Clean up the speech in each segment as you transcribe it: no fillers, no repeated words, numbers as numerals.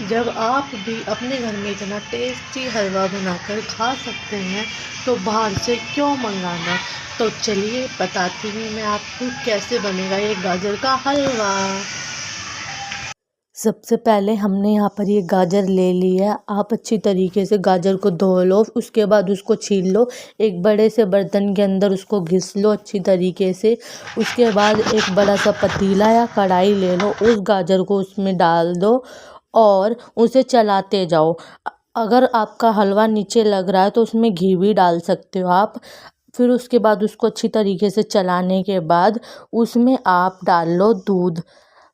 जब आप भी अपने घर में इतना टेस्टी हलवा बनाकर खा सकते हैं तो बाहर से क्यों मंगाना। तो चलिए बताती हूँ मैं आपको कैसे बनेगा ये गाजर का हलवा। सबसे पहले हमने यहाँ पर ये गाजर ले लिया। आप अच्छी तरीके से गाजर को धो लो, उसके बाद उसको छील लो। एक बड़े से बर्तन के अंदर उसको घिस लो अच्छी तरीके से। उसके बाद एक बड़ा सा पतीला या कढ़ाई ले लो, उस गाजर को उसमें डाल दो और उसे चलाते जाओ। अगर आपका हलवा नीचे लग रहा है तो उसमें घी भी डाल सकते हो आप। फिर उसके बाद उसको अच्छी तरीके से चलाने के बाद उसमें आप डाल लो दूध।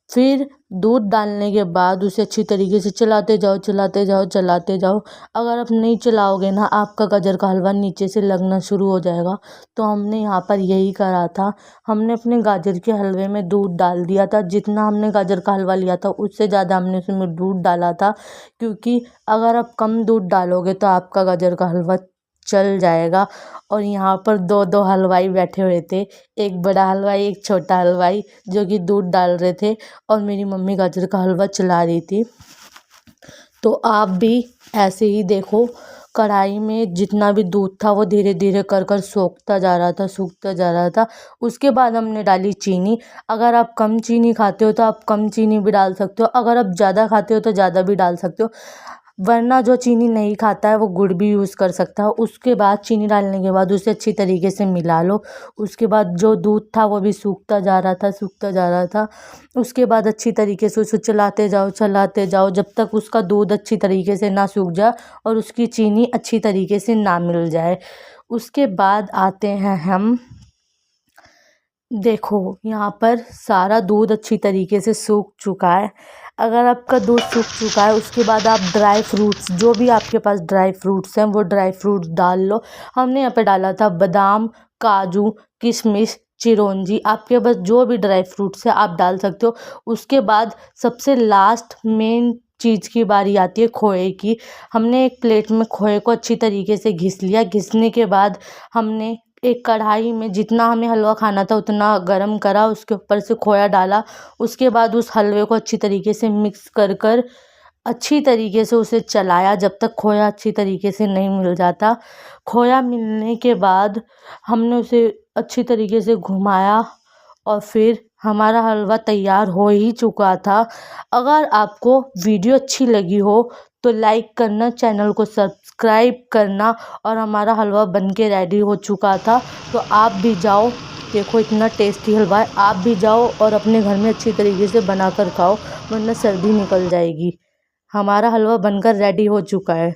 फिर दूध डालने के बाद उसे अच्छी तरीके से चलाते जाओ चलाते जाओ चलाते जाओ। अगर आप नहीं चलाओगे ना, आपका गाजर का हलवा नीचे से लगना शुरू हो जाएगा। तो हमने यहाँ पर यही करा था। हमने अपने गाजर के हलवे में दूध डाल दिया था। जितना हमने गाजर का हलवा लिया था उससे ज़्यादा हमने उसमें दूध डाला था, क्योंकि अगर आप कम दूध डालोगे तो आपका गाजर का हलवा चल जाएगा। और यहाँ पर दो दो हलवाई बैठे हुए थे, एक बड़ा हलवाई एक छोटा हलवाई, जो कि दूध डाल रहे थे और मेरी मम्मी गाजर का हलवा चला रही थी। तो आप भी ऐसे ही देखो, कढ़ाई में जितना भी दूध था वो धीरे धीरे कर कर सोखता जा रहा था, सूखता जा रहा था। उसके बाद हमने डाली चीनी। अगर आप कम चीनी खाते हो तो आप कम चीनी भी डाल सकते हो, अगर आप ज़्यादा खाते हो तो ज़्यादा भी डाल सकते हो, वरना जो चीनी नहीं खाता है वो गुड़ भी यूज़ कर सकता है। उसके बाद चीनी डालने के बाद उसे अच्छी तरीके से मिला लो। उसके बाद जो दूध था वो भी सूखता जा रहा था, सूखता जा रहा था। उसके बाद अच्छी तरीके से उसे चलाते जाओ जब तक उसका दूध अच्छी तरीके से ना सूख जाए और उसकी चीनी अच्छी तरीके से ना मिल जाए। उसके बाद आते हैं हम, देखो यहाँ पर सारा दूध अच्छी तरीके से सूख चुका है। अगर आपका दूध सूख चुका है उसके बाद आप ड्राई फ्रूट्स, जो भी आपके पास ड्राई फ्रूट्स हैं वो ड्राई फ्रूट्स डाल लो। हमने यहाँ पे डाला था बादाम, काजू, किशमिश, चिरौंजी। आपके पास जो भी ड्राई फ्रूट्स है आप डाल सकते हो। उसके बाद सबसे लास्ट मेन चीज़ की बारी आती है खोए की। हमने एक प्लेट में खोए को अच्छी तरीके से घिस लिया। घिसने के बाद हमने एक कढ़ाई में जितना हमें हलवा खाना था उतना गरम करा, उसके ऊपर से खोया डाला। उसके बाद उस हलवे को अच्छी तरीके से मिक्स कर कर अच्छी तरीके से उसे चलाया जब तक खोया अच्छी तरीके से नहीं मिल जाता। खोया मिलने के बाद हमने उसे अच्छी तरीके से घुमाया और फिर हमारा हलवा तैयार हो ही चुका था। अगर आपको वीडियो अच्छी लगी हो तो लाइक करना, चैनल को सब्सक्राइब करना। और हमारा हलवा बनके रेडी हो चुका था। तो आप भी जाओ, देखो इतना टेस्टी हलवा है, आप भी जाओ और अपने घर में अच्छी तरीके से बनाकर खाओ, वरना सर्दी निकल जाएगी। हमारा हलवा बनकर रेडी हो चुका है।